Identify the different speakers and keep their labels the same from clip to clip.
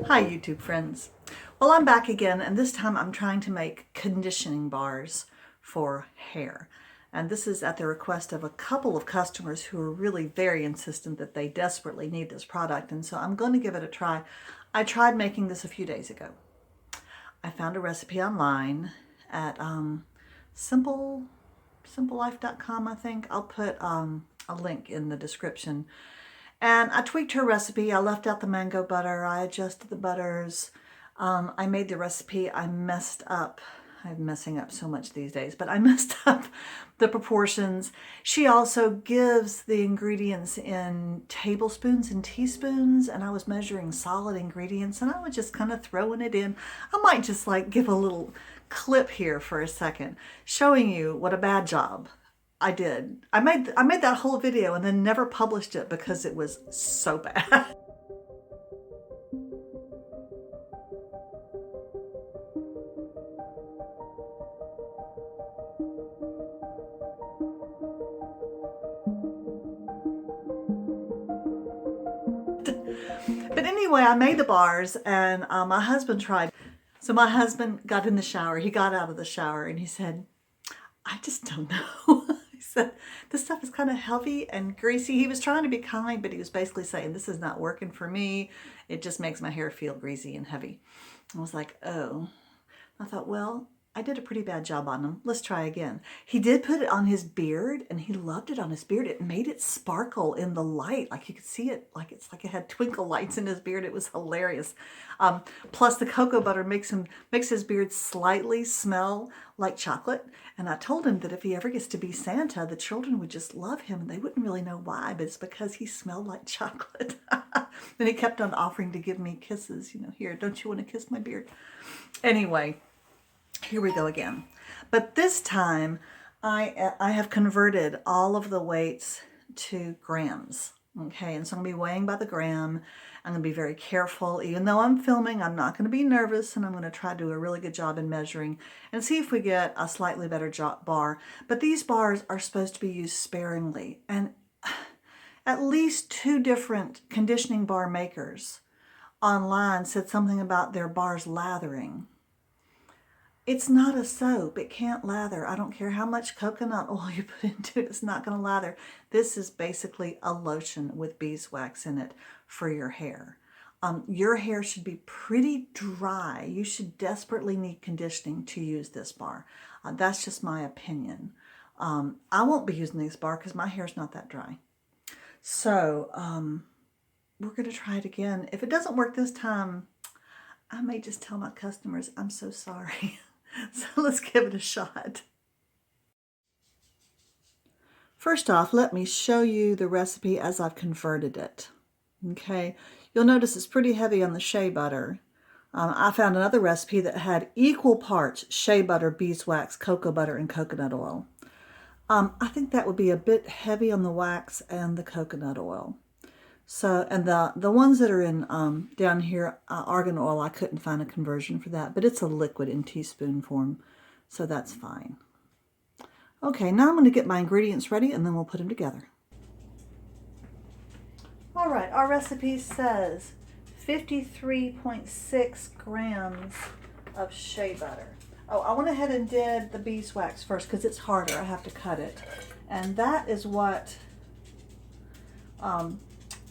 Speaker 1: Hi YouTube friends. Well, I'm back again, and this time I'm trying to make conditioning bars for hair. And this is at the request of a couple of customers who are really very insistent that they desperately need this product, and so I'm going to give it a try. I tried making this a few days ago. I found a recipe online at simplelife.com, I think. I'll put a link in the description. And I tweaked her recipe. I left out the mango butter. I adjusted the butters. I made the recipe. I messed up. I'm messing up so much these days, but I messed up the proportions. She also gives the ingredients in tablespoons and teaspoons, and I was measuring solid ingredients, and I was just kind of throwing it in. I might just like give a little clip here for a second, showing you what a bad job I did. I made that whole video and then never published it because it was so bad. But anyway, I made the bars, and my husband tried. So my husband got in the shower. He got out of the shower and he said, I just don't know. He said, this stuff is kind of heavy and greasy. He was trying to be kind, but he was basically saying, this is not working for me. It just makes my hair feel greasy and heavy. I was like, oh. I thought, well, I did a pretty bad job on him. Let's try again. He did put it on his beard, and he loved it on his beard. It made it sparkle in the light. Like you could see it, like it's like it had twinkle lights in his beard. It was hilarious. Plus the cocoa butter makes his beard slightly smell like chocolate. And I told him that if he ever gets to be Santa, the children would just love him, and they wouldn't really know why, but it's because he smelled like chocolate. Then he kept on offering to give me kisses. You know, here, don't you want to kiss my beard? Anyway, here we go again. But this time I have converted all of the weights to grams. Okay, and so I'm going to be weighing by the gram. I'm going to be very careful. Even though I'm filming, I'm not going to be nervous, and I'm going to try to do a really good job in measuring and see if we get a slightly better bar. But these bars are supposed to be used sparingly, and at least 2 different conditioning bar makers online said something about their bars lathering. It's not a soap. It can't lather. I don't care how much coconut oil you put into it. It's not going to lather. This is basically a lotion with beeswax in it for your hair. Your hair should be pretty dry. You should desperately need conditioning to use this bar. That's just my opinion. I won't be using this bar because my hair's not that dry. So we're going to try it again. If it doesn't work this time, I may just tell my customers, I'm so sorry. So let's give it a shot. First off, let me show you the recipe as I've converted it. Okay, you'll notice it's pretty heavy on the shea butter. I found another recipe that had equal parts shea butter, beeswax, cocoa butter, and coconut oil. I think that would be a bit heavy on the wax and the coconut oil. So, and the ones that are in down here, argan oil, I couldn't find a conversion for that, but it's a liquid in teaspoon form, so that's fine. Okay, now I'm going to get my ingredients ready, and then we'll put them together. All right, our recipe says 53.6 grams of shea butter. Oh, I went ahead and did the beeswax first because it's harder. I have to cut it. And that is what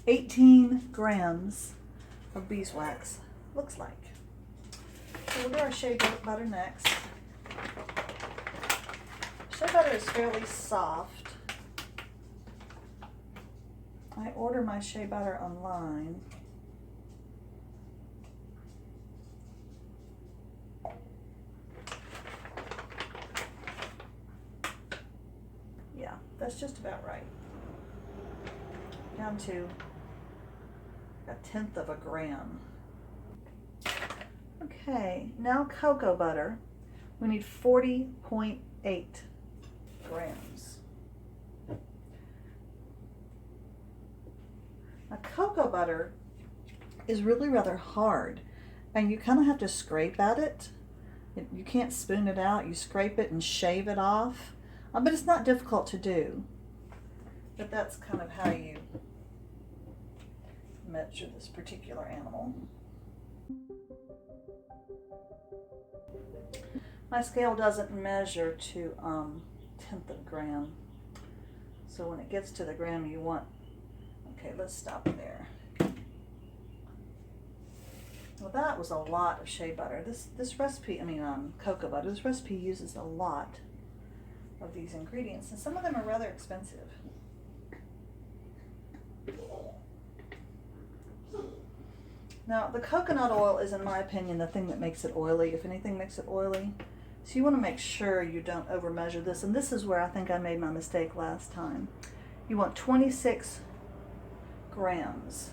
Speaker 1: 18 grams of beeswax looks like. So we'll do our shea butter next. Shea butter is fairly soft. I order my shea butter online. Yeah, that's just about right. Down to 1/10 of a gram. Okay, now cocoa butter. We need 40.8 grams. Now cocoa butter is really rather hard, and you kind of have to scrape at it. You can't spoon it out. You scrape it and shave it off. But it's not difficult to do. But that's kind of how you measure this particular animal. My scale doesn't measure to 1/10 of a gram. So when it gets to the gram you want, okay, let's stop there. Well, that was a lot of shea butter. This recipe, cocoa butter, this recipe uses a lot of these ingredients, and some of them are rather expensive. Now, the coconut oil is, in my opinion, the thing that makes it oily, if anything makes it oily. So you want to make sure you don't over measure this, and this is where I think I made my mistake last time. You want 26 grams.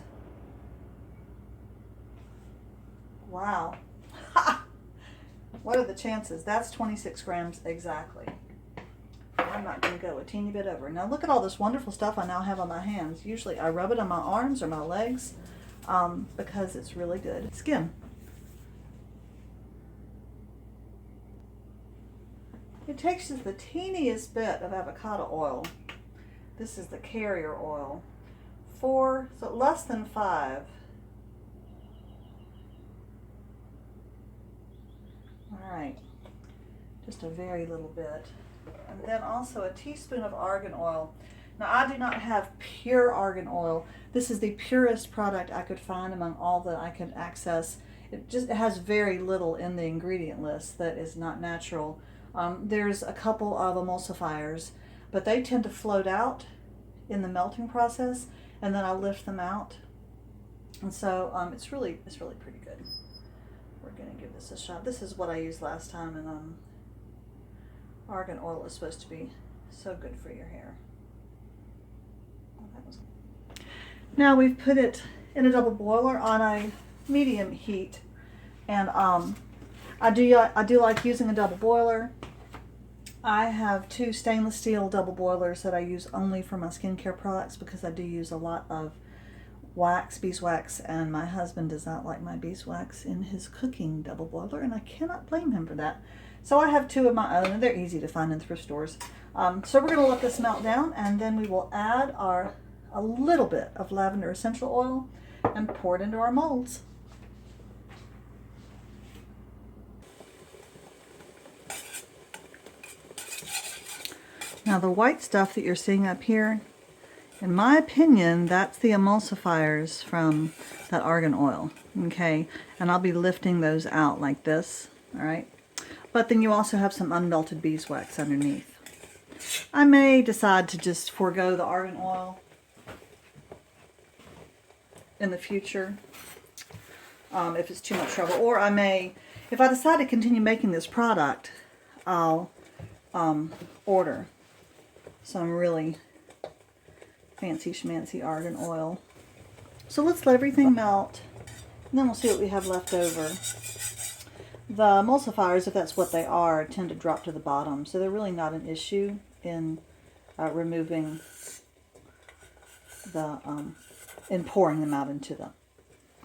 Speaker 1: Wow. What are the chances? That's 26 grams exactly. I'm not going to go a teeny bit over. Now look at all this wonderful stuff I now have on my hands. Usually I rub it on my arms or my legs because it's really good. Skin. It takes just the teeniest bit of avocado oil. This is the carrier oil. 4, so less than 5. All right, just a very little bit. And then also a teaspoon of argan oil. Now I do not have pure argan oil. This is the purest product I could find among all that I could access. It has very little in the ingredient list that is not natural. There's a couple of emulsifiers, but they tend to float out in the melting process, and then I lift them out. And so it's really pretty good. We're going to give this a shot. This is what I used last time, and argan oil is supposed to be so good for your hair. Now we've put it in a double boiler on a medium heat, and I do like using a double boiler. I have 2 stainless steel double boilers that I use only for my skincare products because I do use a lot of wax, beeswax, and my husband does not like my beeswax in his cooking double boiler, and I cannot blame him for that. So I have 2 of my own, and they're easy to find in thrift stores. So we're going to let this melt down, and then we will add a little bit of lavender essential oil and pour it into our molds. Now the white stuff that you're seeing up here, in my opinion, that's the emulsifiers from that argan oil, okay? And I'll be lifting those out like this, all right? But then you also have some unmelted beeswax underneath. I may decide to just forego the argan oil in the future if it's too much trouble. Or I may, if I decide to continue making this product, I'll order some really fancy schmancy argan oil. So let's let everything melt, and then we'll see what we have left over. The emulsifiers, if that's what they are, tend to drop to the bottom, so they're really not an issue in removing the, in pouring them out into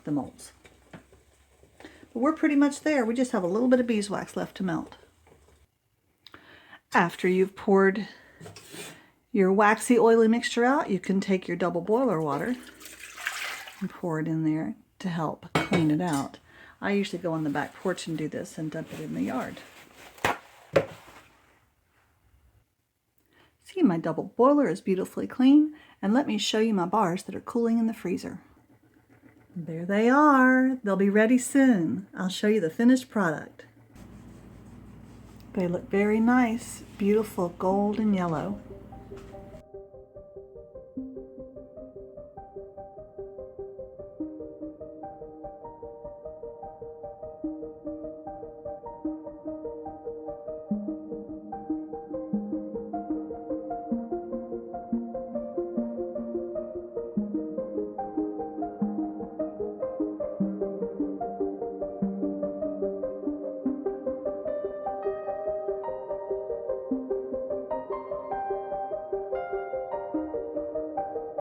Speaker 1: the molds. But we're pretty much there. We just have a little bit of beeswax left to melt. After you've poured your waxy oily mixture out, you can take your double boiler water and pour it in there to help clean it out. I usually go on the back porch and do this and dump it in the yard. See, my double boiler is beautifully clean, and let me show you my bars that are cooling in the freezer. There they are. They'll be ready soon. I'll show you the finished product. They look very nice, beautiful gold and yellow.